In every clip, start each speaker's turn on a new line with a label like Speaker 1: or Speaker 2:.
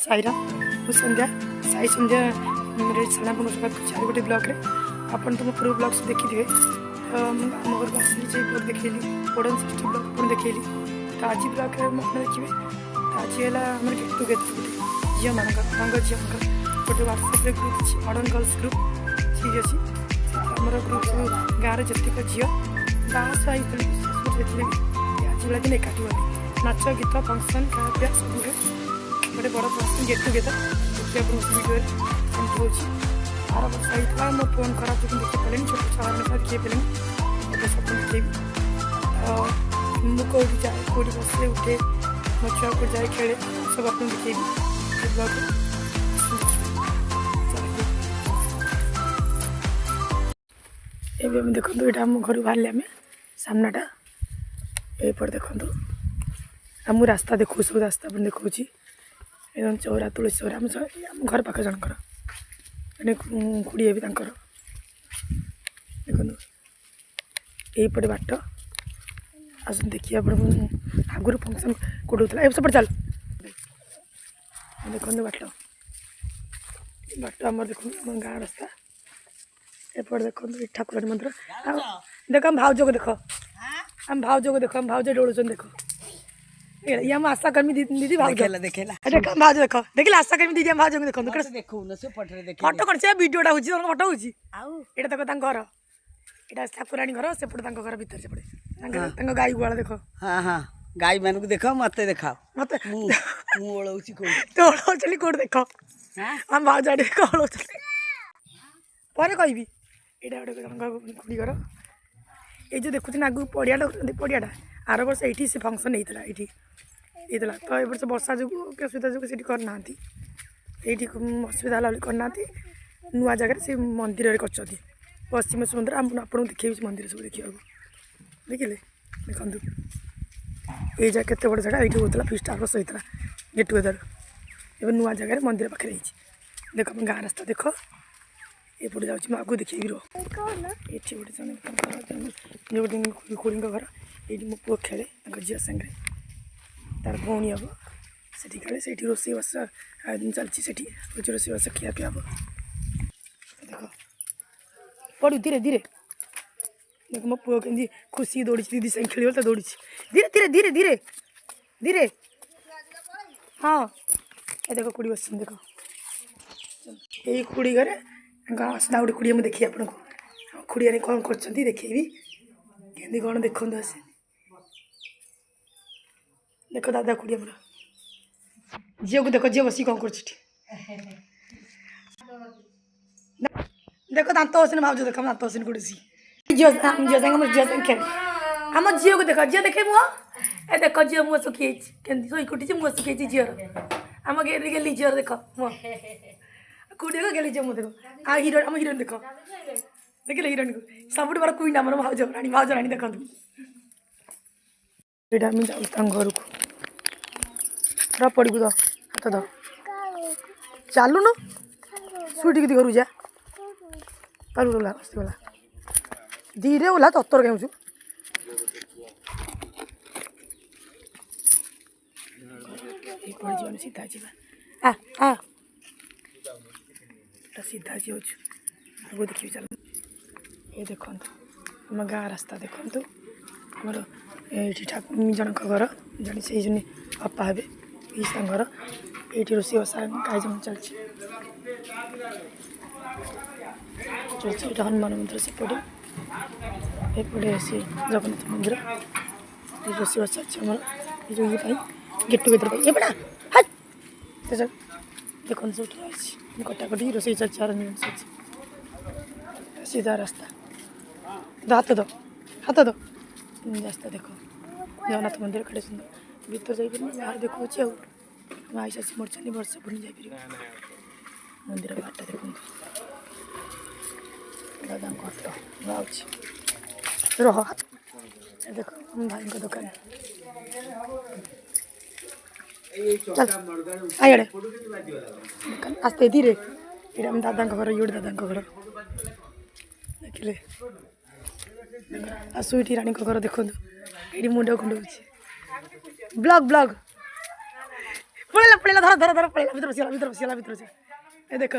Speaker 1: साईराम मु संध्या साई संध्या सानापुर चारिगोटी ब्लॉक रे आपन तुम पूर्व ब्लॉग से देखी थे आम घर को आसली से ब्लॉग देखली पड़न सिटी ब्लॉग पुणी देखली तो आज ब्लॉग में देखिए आज है आम गेट टुगेदर झील मान झील गोटे व्हाट्सएप ग्रुप अच्छी मॉडर्न गर्ल्स ग्रुप ठीक अच्छी आमर ग्रुप सब गाँव जितक झील बाहर से आज भाई दिन एकाठी हुआ नाच गीत फंक्शन खाया सब गोटे बड़ फंक्शन गेट टुगेदर देखिए भिडियो सेमती हो आर वर्ष होता मो फोन खराब जो देखी पारे छोट छुआ किए पे अब सब देखेबी मुझे जाए कौटी बसे उठे मो छुआ को जाए खेले सब आप देखेबी एवं देखो यहाँ आम घर बाहर आम सामनाटा यपट देखो आम रास्ता देखो सब रास्ता पर देखा एकदम चौरा तुलसी चौरा आम घर पाख जनकर खुड़ी भी देखो यपटे बाट आस देखिए आगुरी फंक्शन कौट होता है सब चल देखो बाट बाट आम देखो आम गाँ रास्ता एपट देखो ठाकुरानी मंदिर देख आम भाउज को देख आम भाउज को देख आम भाउज डोलुन देख ये आम आशा कर्मी दीदी भाउज देखेला देख भाउज देख देखिले आशा कर्मी दीदी भाउज को देखो
Speaker 2: देखौन से पटरे देख
Speaker 1: फटो कर से वीडियोटा होची फटो होची आउ एटा देखो तां घर एटा ठाकुरानी घर सेपट तां घर भीतर सेपटे तां गाई गुआला देखो
Speaker 2: हां हां गाई मानू देखो मते देखाओ
Speaker 1: मते
Speaker 2: मु ओळौची कोइ
Speaker 1: तो ओळौचली कोड देखो हां हम भाउज आडी देखो ओळौचली परे कहबी एटा गोटे खुड़ी घर ये जो देखुन आगु पड़ियाटा पड़ियाटा आर वर्ष ये से फंक्शन होता ये तो ये वर्ष वर्षा जो असुविधा जो करना ये असुविधा है करना नुआ जगह से मंदिर कर पश्चिम समुद्र आपको देखे मंदिर सब देखा देखिले देखु ये जगह केत बड़ जगह ये होता फिस्ट आर वर्ष होता गेट टुगेदर ए नुआ जगह मंदिर पाखे देख गाँ रास्ता देख एपटे जाऊँ आगू देखी रो ये गोटे खुड़ी घर ये मो पु खेले झील सांगे तार भौणी हम से खेले से रोषेईबास आयोजन चलती रोषेईबास खिया पिया हम देख पड़ू धीरे धीरे देख मो पु के खुशी दौड़ी दीदी संगे खेल तो दौड़ी धीरे धीरे धीरे धीरे धीरे हाँ ये देख खुड़ी बस देख यही खुड़ी घर आसना गोटे खुड़ी मुझे देखिए आपको खुड़िया कौन कर देखेबी केंदी कौन देखो आसे देख दादा खुड़िया मोर झील को देख झील बस कौन कर देख दात हसन भाज देख दात हसन गुड़सी झील झील संगे झील संगे खेल आम झील को देख झील देखे मुह ए देख झील मुह सुखी शई कुटी मुह सुखी झील आम गेली गेली झील देख मुह कुड़िया गेली झील मुह देख आ हिरो आम हिरोइन देख देखिले हिरोइन को सब बड़ा क्वीन आम भाज राणी देखो ये आम जाऊँ घर को पूरा पड़ू तो हाथ द चलुन सुटी घर जा ओला ओला धीरे ओला तत्तर कहीं सीधा जा हाँ सीधा जाऊँ आगे देखिए चल ये देखो आम गाँ रास्ता देखु आमर ये जनक घर जन से जन अपा हे घर ये रोषेईबास आयोजन चलती हनुमान मंदिर सेपटे एपटे से जगन्नाथ मंदिर रोषेईबास चलती जो ये गेट टुगेदर ये बड़ा हाथ देखो सब रही कटाकटी रोषेई चलती अरेंजमेंट चलती सीधा रास्ता हाथ दो रास्ता देखो जगन्नाथ मंदिर कड़े सुंदर भीतर जापर बाहर देखा आई सासी मोर चली वर्ष पुणी जापर मंदिर बाहरटा देखो दादा ऑटो जाऊँ रह देखो हम भाई को दुकान चल आइए आस्ते धीरे ये हम दादा घर ये दादा घर देखिले आसुईटी रानी घर देखो ये मुंड कुंड ब्लॉग ब्लॉग पड़ेला धर धर पड़ेला भीतर बसिला ए देखो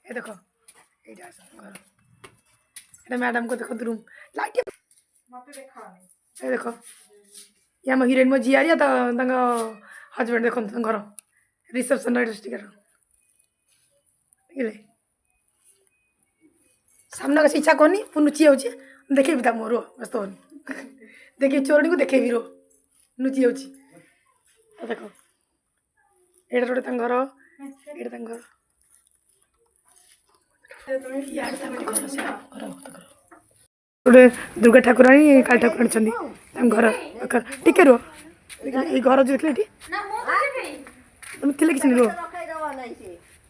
Speaker 1: एटा घर एटा मैडम को देखो रूम लाइट मते देखानी ए देखो या म हिरोइन म जियारिया त तंग हस्बैंड देखो घर रिसेप्शन टिकट देखिले सामना का इच्छा करनी पुनुची होची देखेबी ता मोर व्यस्त होनी देखी चोरनी को देखेबी रो नुची होची देखो एटा रोटे तंग घर एटा तंग घर गोटे दुर्गा ठाकुराणी काली ठाकुराणी छंदी घर टिके रो ये घर जो देखले तुम थिले किछ रो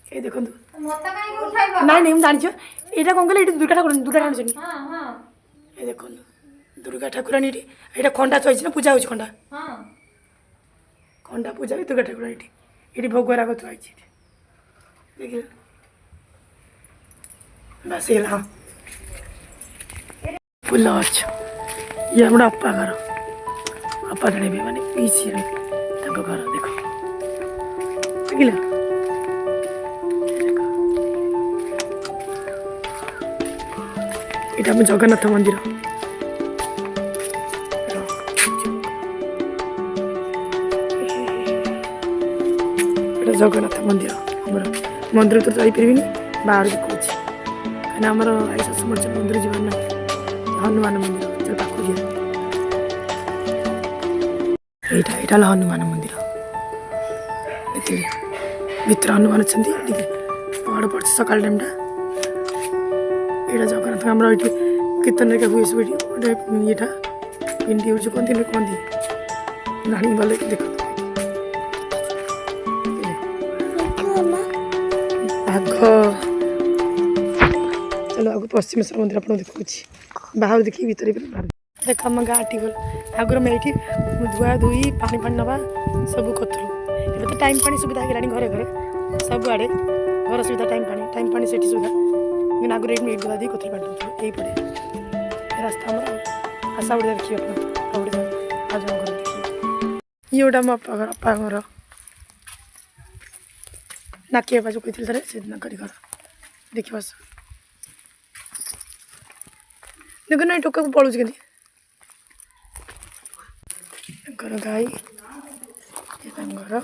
Speaker 1: ए देखो नहीं नहीं जानी छ एटा कोन कहले दुर्गा ठाकुराणी छनी ए देखो दुर्गा ठाकुराणी एटा खंडा चोइछ ना पूजा होछ खंडा खंडा पूजा दुर्गा ठाकुराणी एटी भोग राग चोइछ देखिल बस ये ला फुल अच्छा ये हमारा अप्पा घर अप्पा जड़े भी माने पीछे घर देखो देखिल এটা আমি জগন্নাথ মন্দির এটা জগন্নাথ মন্দির আমার মন্দির তো যাইপারিবিনি বাহার কହୁଛି କାହିଁକିନା ଆମର ଆଇ ଶାଶୁ ମରିଚ ମନ୍ଦିର ଯିବାର ନା ହନୁମାନ ମନ୍ଦିର ସେ ପାଖକୁ ଯିବା ଏଇଟା ହେଲା ହନୁମାନ ମନ୍ଦିର ଦେଖିଲେ ଭିତରେ ହନୁମାନ ଅଛନ୍ତି ଟିକେ ପହଡ଼ ପଡ଼ିଛି ସକାଳ ଟାଇମ୍ଟା ଏଇଟା ଜଗନ୍ନାଥ ଆମର ଏଇଠି କୀର୍ତ୍ତନ ଏକା ହୁଏ ସବୁ ଏଠି ଗୋଟେ ଇଏଟା ପିଣ୍ଡି ହେଉଛି କହନ୍ତି ଜାଣି ଗଲେ ଦେଖ ବାଘ चलो आगे पश्चिमेश्वर मंदिर आप देखा बाहर देखिए भितर देख आम गाँ टिगल आगर मैं ये धुआ धुई पानी पानी नवा सब करूँ ए तो टाइम पानी सुविधा है घरे घरे सब आड़े घर सुविधा टाइम पानी से सुविधा लेकिन आगे ये धुआ दी कथी पानी यही पड़े रास्ता हमारा आशा उड़िया देखिए आज घर देखिए ये गोटा मो अपा घर नाकिया बाजू कहते थे से नाकरी घर देख बस देखो ना टोका को पड़ू के घर गाई घर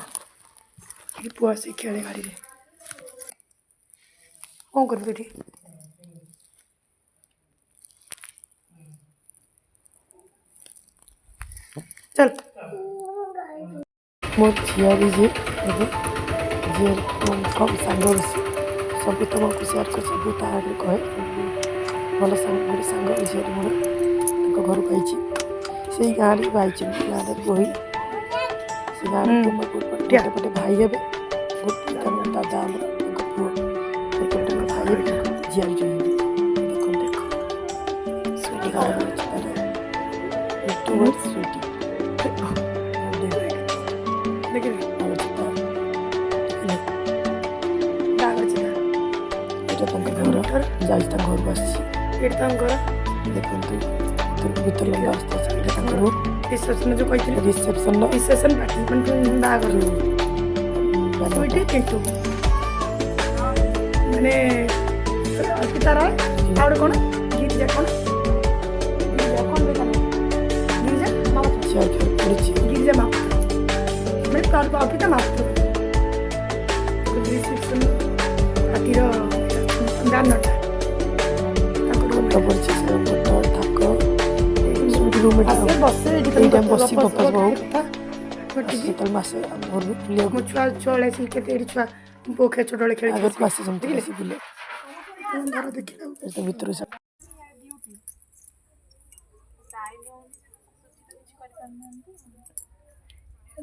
Speaker 1: पुआ से खेले गाड़ी रे कौन कर बेटी चल मो झियारी जी सब सांग सब तुमको सेयार कर सब तारे कहे भल सांग गोटे सांग झील मोर घर पाई से गाँव में भाई गाँव रोही से गाँव पटे भाई हे गोटे दादा पुओ भाई झील जो देख देख स्वीटी गाँव स्वीटी घर घर देखते भर रास्ता रिसेप्शन जो कहते रिसेप्शन पार्टी बागर मैंने अर्पिता राय आउट कौन गिरिजा कौन गिरिजा माप मैं अर्पिता माप रिसेप्शन पार्टी बैनरटा छुआ छुआ पोखे छोटे खेल बुले भर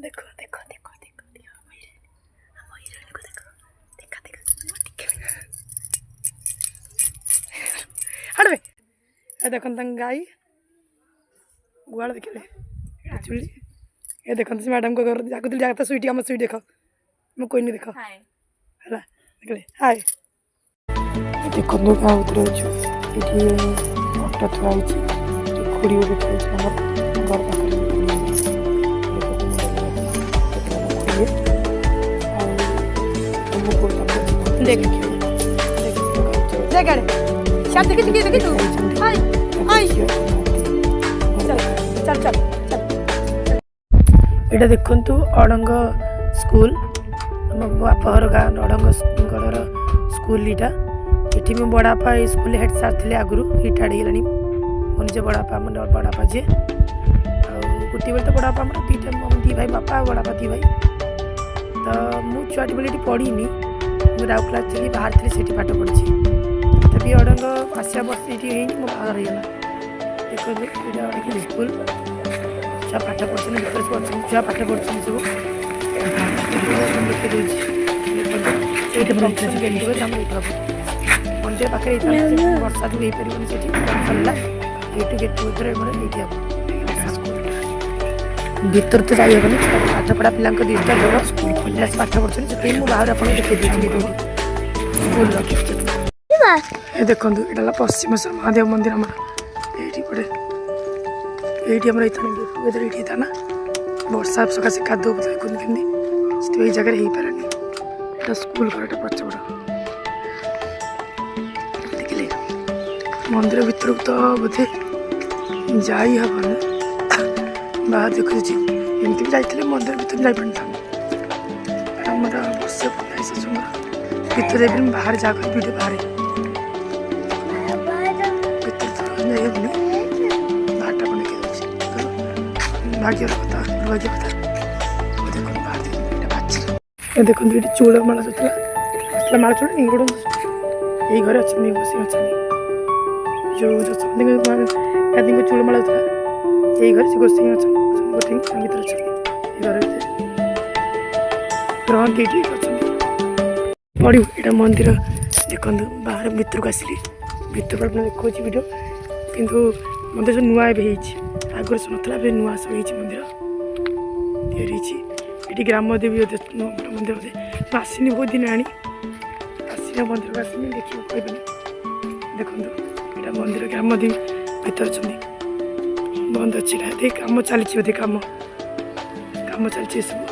Speaker 1: देखो देखो देखो देखो हटवे देख गाई गुआड़ देखले चुली ये देख मैडम को घर जाक जाता स्वीटी आम स्वीट देख मैं कोई नहीं देख है देखले हाय देखो गाँव भर अटा थुआई खुड़ी गोटे थी घर पाखे देख देख आड़े शायद देखी तू हाय हाय चल चल चल चल एटा देखंतु अडंग स्कूल हम बापर गाँ अडंग गड़र स्कूल इटा ये मो बड़ापा ये स्कूल हेड सार थे आगु रिटायर्ड होगा मो निज बड़ापा बड़ापा जी गोटे बेले तो बड़ापा दुईटा दी भाई बापा बड़ापा दी भाई तो मुझे छुआटी बेले पढ़ी मुझे राउरकेला चली बाहर थी से पाठ पढ़ी तभी अडंग आसिया वर्ष ये मो बाहर होगा देखो अडंग स्कूल छुआ पाठ पढ़ुन छुआ पाठ पढ़ुन सब मंदिर पाखे वर्षा जो हो पार सरला ये गेट टुगेदर भीतर तो जाइए पाठ पढ़ा पिला दुईटा बड़ स्कूल पाठ पढ़ुन से बाहर आप देखिए स्कूल देखो यहाँ पश्चिमेश्वर महादेव मंदिर आम ये पड़े ये गेट टुगेदर ये था ना वर्षा सकाशे कादो देखते कमी से जगह हो पारानी यहाँ स्कूल घर पचपड़ देखिए मंदिर भर तो बोधे जाई हेन बाहर देखुची एमती भी जाइए मंदिर भर जा पार वर्षे पढ़ाई शाशुर भर बाहर जाकर वीडियो बाहर भर तो जाइए बाहरटा बन भाग्यर कथा दुर्भाग्य कथा देखो ये चूड़ माला जो मसला माला चूड़ इंगड़ यही घर अच्छा बस अच्छा जो दादी को चूड़ माला था यही घर से गोसी अच्छा गोटे भर अच्छा घर ग्रहण ये पड़ू यहाँ मंदिर देखो बाहर भर को आसिली भर देखा वीडियो किंतु मंदिर सब नुआ आगर सब नाला नुआ सब मंदिर ये ग्रामदेवी मंदिर बोधे आसनी बहुत दिन आनी आसना मंदिर को आसनी देखिए कह देखो यहाँ मंदिर ग्रामदेवी भर बंद अच्छी कम चली बोधे कम चलती सब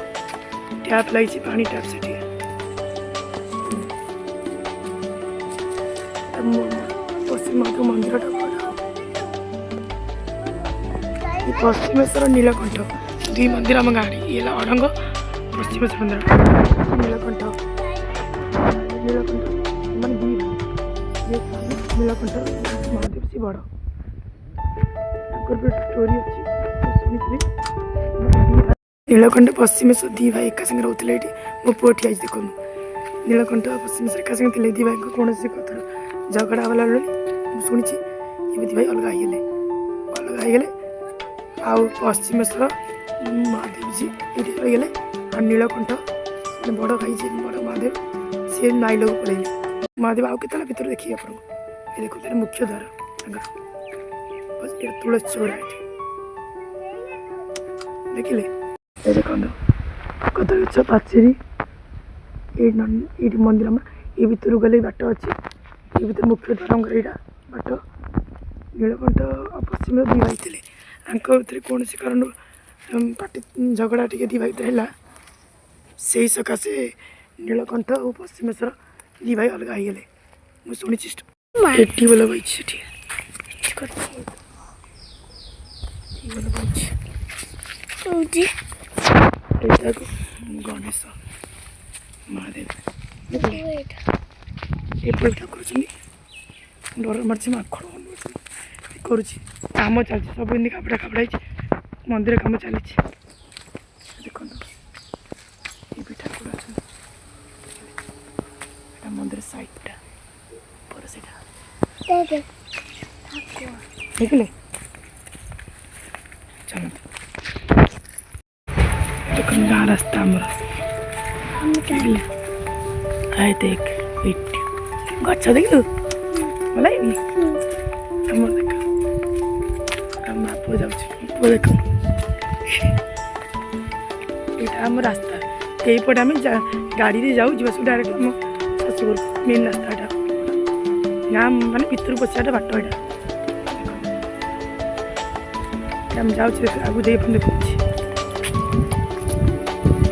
Speaker 1: टैप लगी पानी टैप से पश्चिम मंदिर पश्चिमेश्वर नीलकंठ दुई मंदिर आम गाँव ये अडंग पश्चिमेश्वर मंदिर नीलकंठ मान नीलकंठ महादेव से बड़ स्टोरी अच्छी नीलकंठ पश्चिमेश्वर दी भाई एका संगे रोते ये मो पुआ ठिया देखो नीलकंठ पश्चिमेश्वर एका संगे थे दी भाई कौन कथा झगड़ा वाला शुणी ये दी भाई अलग होगले आ पश्चिमेश्वर महादेव जी ये रहीगले आ नीलकंठ बड़ भाई जी बड़ महादेव सी नाइल को पड़े महादेव आउ के भर देखिए आप देखो मुख्य द्वार बस ये तुलसी चौड़ा देखिले देखो कदम गछ पाचेरी ये मंदिर ये भर गले बाट अच्छी ये भर मुख्य द्वार यहाँ बाट नीलकंठ पश्चिम दी भाई थे भर कौन से कारण पार्टी झगड़ा टी दी भाई है से सकाशे नीलकंठ और पश्चिमेश्वर दी भाई अलग होगले मुझे बोल भाई गणेश महादेव एपल ठाकुर डर मार्च माखड़ कर कम चलती सब इन्हें खापड़ा खापड़ा मंदिर कम चली देखो ये भी ठाकुर अच्छा मंदिर साइडटा पर से देखले चलो देखो गाँ रास्ता आए देख गच देखलु भल देख पुआ देख यहाँ आम रास्ता यहीपटे आम गाड़ी जाऊ सब डायरेक्ट आम शाशुघर मेन रास्ता गाँ माने भर पशिया बाट यहाँ आम जाऊँ आगू दे देखा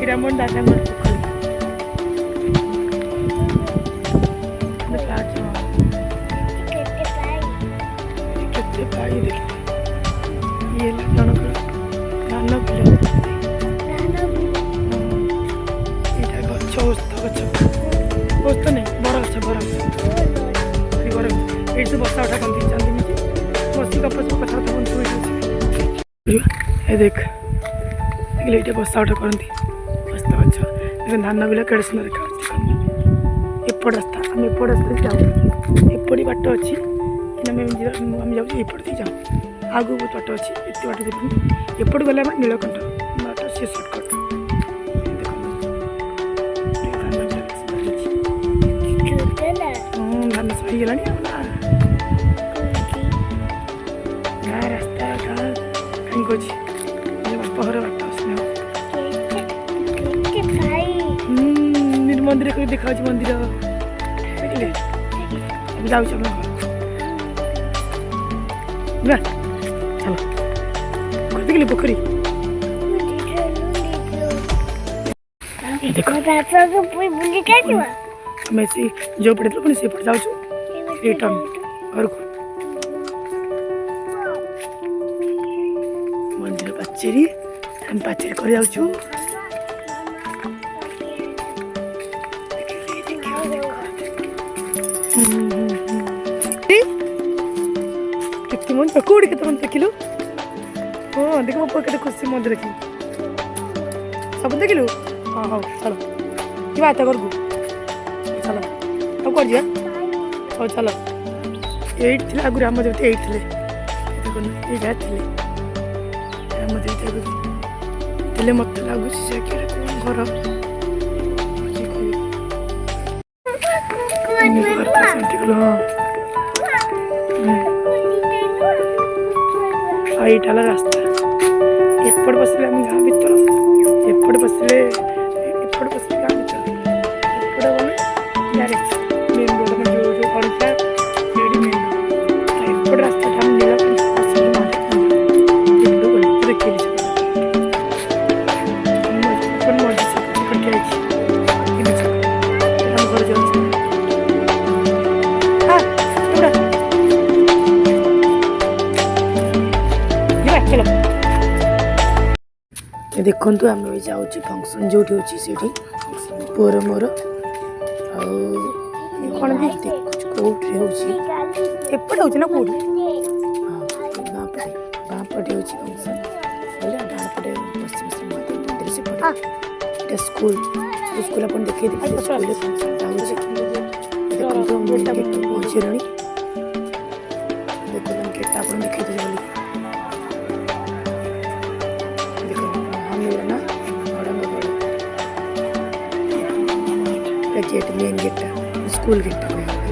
Speaker 1: यहाँ मोर दादा ଓସ୍ତ ନାହିଁ ବର ଗଛ ଏଇଠି ସବୁ ବସା ଉଠା କରନ୍ତି ଚାନ୍ଦି ମିଠି ବସି ଗପ ସବୁ କଥାବାର୍ତ୍ତା ହୁଅନ୍ତି ଏଇଠି ଏ ଦେଖ ଦେଖିଲେ ଏଇଠି ବସା ଉଠା କରନ୍ତି ଓସ୍ତ ଗଛ ଧାନ ବିଲ କେଡ଼େ ସୁନ୍ଦର ଦେଖାଯାଉଛି ଏପଟ ରାସ୍ତା ଆମେ ଏପଟ ରାସ୍ତାରେ ଯାଉ ଏପରି ବାଟ ଅଛି ଆମେ ଯାଉଛୁ ଏପଟ ଦେଇ ଯାଉ ଆଗକୁ ବହୁତ ବାଟ ଅଛି ଏତେ ବାଟ ଯିବୁନି ଏପଟ ଗଲେ ଆମେ ନୀଳକଣ୍ଠ ବାଟ ସେ ସର୍ଟକଟ୍ ଧାନ ସରିଗଲାଣି ଗାଁ ରାସ୍ତା ଗାଁ କାହିଁ କହୁଛି ବାପଘର ବାଟ ସ୍ନେହ ମନ୍ଦିର କରି ଦେଖାଯାଉଛି ମନ୍ଦିର ଦେଖିଲେ ଏବେ ଯାଉଛି ଆମ ଘର ଚାଲ ଦେଖିଲି ପୋଖରୀ ଦେଖ ଆମେ ସେ ଯେଉଁ ପଟେ ଥିଲୁ ପୁଣି ସେପଟେ ଯାଉଛୁ ରିଟର୍ନ ଘରକୁ ମନ୍ଦିର ପାଚେରୀ ଆମେ ପାଚେରୀ କରି ଯାଉଛୁ କେତେ ମନ୍ଦିର କୋଉଠି କେତେ ମନ୍ଦିର ଦେଖିଲୁ ହଁ ଦେଖ ମୋ କେତେ ଖୁସି ମନ୍ଦିର ଦେଖି ସବୁ ଦେଖିଲୁ ହଁ ହଉ ଚାଲ ଯିବା ଏତେ ଘରକୁ ଚାଲ ଆଉ କୁଆଡ଼େ ଯିବା ହଉ ଚାଲ ଏଇଠି ଥିଲେ ଆଗରୁ ରାମ ଦେବତୀ ଏଇଠି ଥିଲେ ଦେଖୁନ ଏଇ ଯାହା ଥିଲେ ରାମ ଦେବତୀ ଆଗରୁ ଥିଲେ ମୋତେ ଲାଗୁଛି ସେ କ'ଣ ଘର ଶାନ୍ତି କଲ ହଁ ଏଇଟା ହେଲା ରାସ୍ତା ଏପଟେ ବସିଲେ ଆମେ ଗାଁ ଭିତର ଏପଟେ ବସିଲେ ଗାଁ ଭିତର ଏପଟେ ଗଲେ ଡାଇରେକ୍ଟ ମେନ୍ ରୋଡ଼ ମାନେ ଯେଉଁ ପଡ଼ିଥିଲା ସେଇଠି ମେନ୍ ରୋଡ଼ ଆଉ ଏପଟେ ରାସ୍ତାଟା ଆମେ ନୀଳକଣ୍ଠ ବସିଲେ ଏପଟୁ ଗଲେ ଦେଖେଇଲି ସେପଟେ ମଝି ସେପଟେ ହେଇଛି ଆମ ଘର ଯାଉଛି ଦେଖନ୍ତୁ ଆମେ ବି ଯାଉଛୁ ଫଙ୍କସନ୍ ଯେଉଁଠି ହେଉଛି ସେଇଠି ପୁଅର ମୋର ଆଉ କ'ଣ ବି ଦେଖୁଛୁ କେଉଁଠି ହେଉଛି ଏପଟେ ହେଉଛି ନା କେଉଁଠି ବାଁ ପଟେ ହେଉଛି ଫଙ୍କସନ୍ ବୋଲେ ଡାହାଣ ପଟେ ପଶ୍ଚିମ ମହାଦେବ ମନ୍ଦିର ସେପଟେ ଏଇଟା ସ୍କୁଲ ଆପଣ ଦେଖେଇ ଦେଖିଲେ ସ୍କୁଲରେ ଫଙ୍କସନ୍ଟା ହେଉଛି ଦେଖନ୍ତୁ ଗେଟ୍ ପହଞ୍ଚିଗଲାଣି ଦେଖନ୍ତୁ ଗେଟ୍ଟା ଆପଣ ଦେଖେଇ ଦେବେ ବୋଲି gate main gate school gate